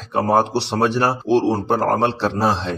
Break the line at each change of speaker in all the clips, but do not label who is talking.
احکامات کو سمجھنا اور ان پر عمل کرنا ہے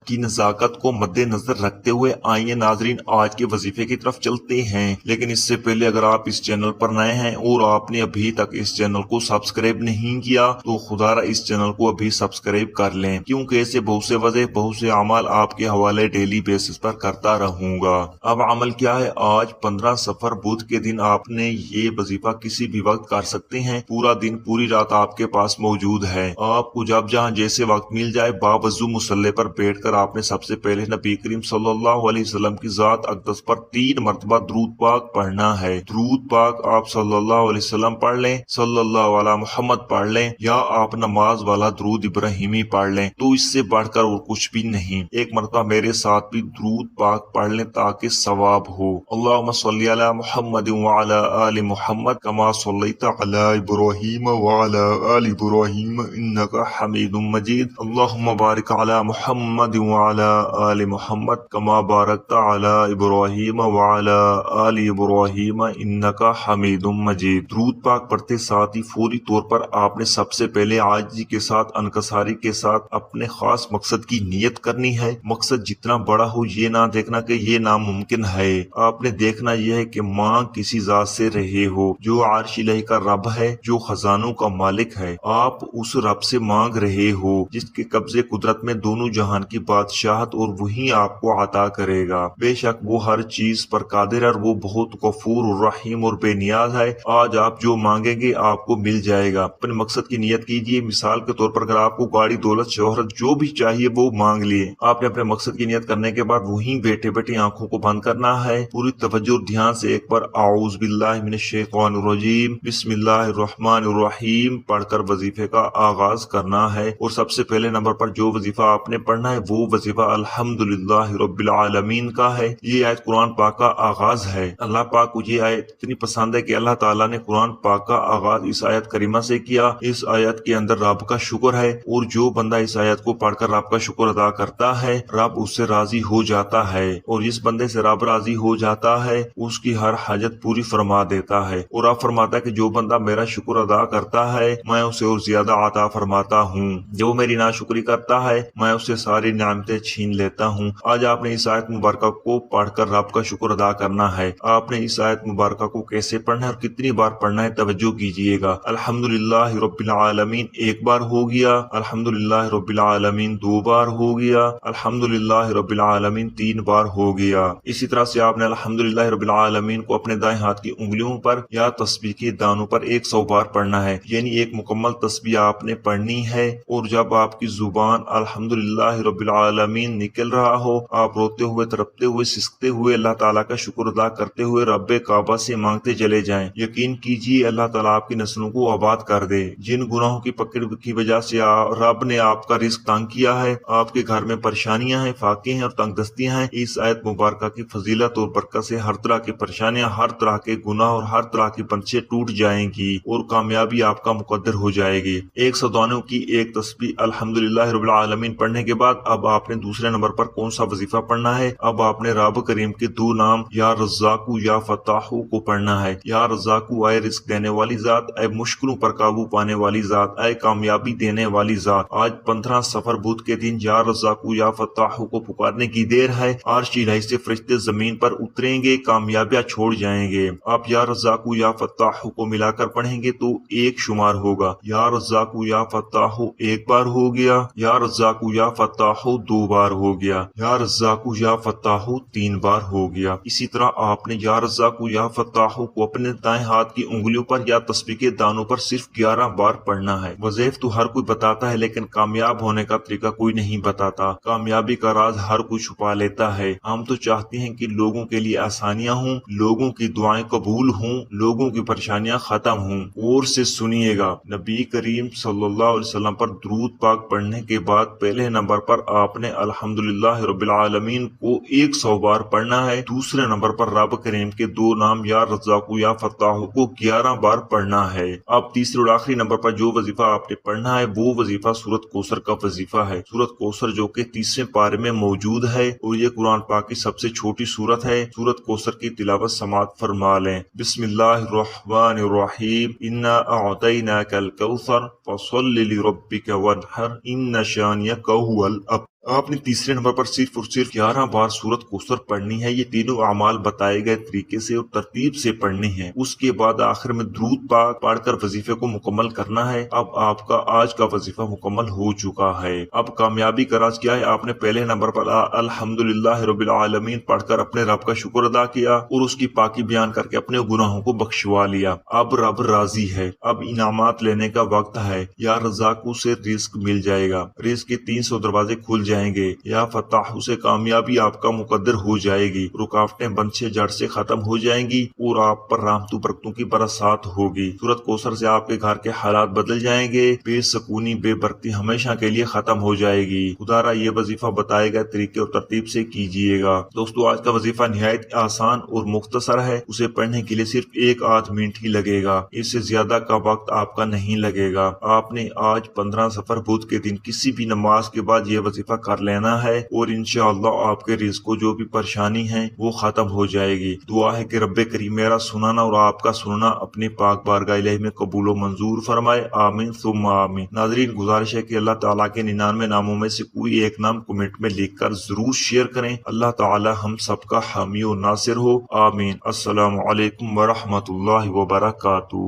کی نزاکت کو مد نظر رکھتے ہوئے آئیے ناظرین آج کے وظیفے کی طرف چلتے ہیں، لیکن اس سے پہلے اگر آپ اس چینل پر نئے ہیں اور آپ نے ابھی تک اس چینل کو سبسکرائب نہیں کیا تو خدا را اس چینل کو ابھی سبسکرائب کر لیں، کیونکہ ایسے بہت سے وظیفے بہت سے اعمال آپ کے حوالے ڈیلی بیسس پر کرتا رہوں گا۔ اب عمل کیا ہے؟ آج 15 صفر بدھ کے دن آپ نے یہ وظیفہ کسی بھی وقت کر سکتے ہیں، پورا دن پوری رات آپ کے پاس موجود ہے، آپ کو جب جہاں جیسے وقت مل جائے باوضو مصلی پر بیٹھ کر آپ نے سب سے پہلے نبی کریم صلی اللہ علیہ وسلم کی ذات اقدس پر 3 مرتبہ درود پاک پڑھنا ہے۔ درود پاک آپ صلی اللہ علیہ وسلم پڑھ لیں، صلی اللہ علیہ محمد پڑھ لیں، یا آپ نماز والا درود ابراہیمی پڑھ لیں، تو اس سے بڑھ کر اور کچھ بھی نہیں۔ ایک مرتبہ میرے ساتھ بھی درود پاک پڑھ لیں تاکہ ثواب ہو۔ اللہم صلی علی محمد وعلی آل محمد کما صلیت علی ابراہیم وعلی آل ابراہیم انک حمید مجید۔ اللہم بارک علی محمد وعلی آل محمد کما بارکت علی ابراہیم وعلی آل ابراہیم انک حمید مجید۔ درود پاک پڑھتے ساتھ ہی فوری طور پر آپ نے سب سے پہلے عاجزی کے ساتھ انکساری کے ساتھ اپنے خاص مقصد کی نیت کرنی ہے۔ مقصد جتنا بڑا ہو یہ نہ دیکھنا کہ یہ ناممکن ہے، آپ نے دیکھنا یہ ہے کہ مانگ کسی ذات سے رہے ہو جو عرش الہی کا رب ہے، جو خزانوں کا مالک ہے، آپ اس رب سے مانگ رہے ہو جس کے قبضے قدرت میں دونوں جہان کی بادشاہت اور وہی آپ کو عطا کرے گا۔ بے شک وہ ہر چیز پر قادر ہے اور وہ بہت غفور رحیم اور بے نیاز ہے۔ آج آپ جو مانگیں گے آپ کو مل جائے گا۔ اپنے مقصد کی نیت کیجیے، مثال کے طور پر اگر آپ کو گاڑی دولت شہرت جو بھی چاہیے وہ مانگ لیے، آپ نے اپنے مقصد کی نیت کرنے کے بعد وہیں بیٹھے بیٹھے آنکھوں کو بند کرنا ہے، پوری توجہ اور دھیان سے ایک بار اعوذ باللہ من الشیطان الرجیم بسم اللہ الرحمن الرحیم پڑھ کر وظیفے کا آغاز کرنا ہے۔ اور سب سے پہلے نمبر پر جو وظیفہ آپ نے پڑھنا ہے وہ وظیفہ الحمدللہ رب العالمین کا ہے۔ یہ آیت قرآن پاک کا آغاز ہے۔ اللہ پاک کو یہ آیت اتنی پسند ہے کہ اللہ تعالیٰ نے قرآن پاک کا آغاز اس آیت کریمہ سے کیا۔ اس آیت کے اندر رب کا شکر ہے، اور جو بندہ اس آیت کو پڑھ کر رب کا شکر ادا کرتا ہے رب اس سے راضی ہو جاتا ہے، اور جس بندے سے رب راضی ہو جاتا ہے اس کی ہر حاجت پوری فرما دیتا ہے۔ اور رب فرماتا ہے کہ جو بندہ میرا شکر ادا کرتا ہے میں اسے اور زیادہ عطا فرماتا ہوں، جو میری ناشکری کرتا ہے میں اسے ساری نعمتیں چھین لیتا ہوں۔ آج آپ نے اس آیت مبارکہ کو پڑھ کر رب کا شکر ادا کرنا ہے۔ آپ نے اس آیت مبارکہ کو کیسے پڑھنا ہے اور کتنی بار پڑھنا ہے توجہ کیجیے گا۔ الحمدللہ رب العالمین ایک بار ہو گیا، الحمدللہ رب العالمین 2 بار ہو گیا، الحمدللہ رب العالمین 3 بار ہو گیا۔ اسی طرح سے آپ نے الحمدللہ رب العالمین کو اپنے دائیں ہاتھ کی انگلیوں پر یا تسبیح کے دانوں پر 100 بار پڑھنا ہے، یعنی ایک مکمل تسبیح آپ نے پڑھنی ہے۔ اور جب آپ کی زبان الحمدللہ رب العالمین نکل رہا ہو، آپ روتے ہوئے تڑپتے ہوئے سسکتے ہوئے اللہ تعالیٰ کا شکر ادا کرتے ہوئے رب کعبہ سے مانگتے چلے جائیں۔ یقین کیجیے اللہ تعالیٰ آپ کی نسلوں کو آباد کر دے۔ جن گناہوں کی پکڑ کی وجہ سے رب نے آپ کا رزق تنگ کیا ہے، آپ کے گھر میں پریشانیاں ہیں، فاقے ہیں اور تنگ دستیاں ہیں، اس آیت مبارکہ کی فضیلت اور برکت سے ہر طرح کی پریشانیاں، ہر طرح کے گناہ اور ہر طرح کی بندشیں ٹوٹ جائیں گی اور کامیابی آپ کا مقدر ہو جائے گی۔ 100 دانوں کی ایک تسبیح الحمدللہ رب العالمین پڑھنے کے بعد اب آپ نے دوسرے نمبر پر کون سا وظیفہ پڑھنا ہے؟ اب آپ نے رب کریم کے 2 نام یا رزاقو یا فتاحو کو پڑھنا ہے۔ یا رزاقو اے رزق دینے والی ذات، اے مشکلوں پر قابو پانے والی ذات، اے کامیابی دینے والی ذات۔ آج 15 صفر بدھ کے دن یا رزاقو یا فتاحو کو پکارنے کی دیر ہے۔ عرش الہی سے فرشتے زمین پر اتریں گے، کامیابیاں چھوڑ جائیں گے۔ آپ یا رزاقو یا فتاحو کو ملا کر پڑھیں گے تو 1 شمار ہوگا۔ یا رزاقو یا فتاحو 1 بار ہو گیا، یا رزاقو یا فتاحو 2 بار ہو گیا، یا رزاقو یا فتاحو 3 بار ہو گیا۔ اسی طرح آپ نے یا رزاقو یا فتاحو کو اپنے دائیں ہاتھ کی انگلیوں پر یا تسبیح کے دانوں پر صرف 11 بار پڑھنا ہے۔ وظیف تو ہر کوئی بتاتا ہے لیکن کامیاب ہونے کا طریقہ کوئی نہیں بتاتا۔ کامیابی کا راز ہر کوئی چھپا لیتا ہے۔ ہم تو چاہتے ہیں کہ لوگوں کے لیے آسانیاں ہوں، لوگوں کی دعائیں قبول ہوں، لوگوں کی پریشانیاں ختم ہوں۔ اور سے سنیے گا، نبی کریم صلی اللہ علیہ وسلم پر درود پاک پڑھنے کے بعد پہلے نمبر پر آپ نے الحمدللہ رب العالمین کو 100 بار پڑھنا ہے۔ دوسرے نمبر پر رب کریم کے 2 نام یا رزاق یا فتاح کو 11 بار پڑھنا ہے۔ اب تیسرے اور آخری نمبر پر جو وظیفہ آپ نے پڑھنا ہے وہ وظیفہ سورۃ کوثر کا وظیفہ ہے۔ سورۃ کوثر جو کہ 30ویں پارے میں موجود ہے اور یہ قرآن پاک کی سب سے چھوٹی سورت ہے۔ سورۃ کوثر کی تلاوت سماعت فرما لیں۔ بسم اللہ الرحمن الرحیم، انا اعطیناک الکوثر فصل لربک وانحر ان شانئک ھو الابتر۔ آپ نے تیسرے نمبر پر صرف اور صرف 11 بار سورۃ کوثر پڑھنی ہے۔ یہ تینوں اعمال بتائے گئے طریقے سے اور ترتیب سے پڑھنی ہے۔ اس کے بعد آخر میں درود پاک پڑھ کر وظیفے کو مکمل کرنا ہے۔ اب آپ کا آج کا وظیفہ مکمل ہو چکا ہے۔ اب کامیابی کا راز کیا ہے؟ آپ نے پہلے نمبر پر الحمدللہ رب العالمین پڑھ کر اپنے رب کا شکر ادا کیا اور اس کی پاکی بیان کر کے اپنے گناہوں کو بخشوا لیا۔ اب رب راضی ہے، اب انعامات لینے کا وقت ہے۔ یا رزاق سے رزق مل جائے گا، رزق کے 300 دروازے کھل جائیں گے۔ یا فتح سے کامیابی آپ کا مقدر ہو جائے گی، رکاوٹیں بن سے جڑ سے ختم ہو جائیں گی اور آپ پر رحمتوں برکتوں کی برسات ہوگی۔ سورۃ کوثر سے آپ کے گھر کے حالات بدل جائیں گے، بے سکونی بے برکتی ہمیشہ کے لیے ختم ہو جائے گی۔ خدارا یہ وظیفہ بتائے گئے طریقے اور ترتیب سے کیجیے گا۔ دوستو آج کا وظیفہ نہایت آسان اور مختصر ہے، اسے پڑھنے کے لیے صرف 1 منٹ ہی لگے گا، اس سے زیادہ کا وقت آپ کا نہیں لگے گا۔ آپ نے آج 15 سفر بدھ کے دن کسی بھی نماز کے بعد یہ وظیفہ کر لینا ہے اور انشاءاللہ آپ کے رزق کو جو بھی پریشانی ہے وہ ختم ہو جائے گی۔ دعا ہے کہ رب کریم میرا سنانا اور آپ کا سننا اپنی پاک بارگاہ الہی میں قبول و منظور فرمائے، آمین ثم آمین۔ ناظرین گزارش ہے کہ اللہ تعالیٰ کے 99 ناموں میں سے کوئی ایک نام کمنٹ میں لکھ کر ضرور شیئر کریں۔ اللہ تعالیٰ ہم سب کا حامی و ناصر ہو، آمین۔ السلام علیکم ورحمۃ اللہ وبرکاتہ۔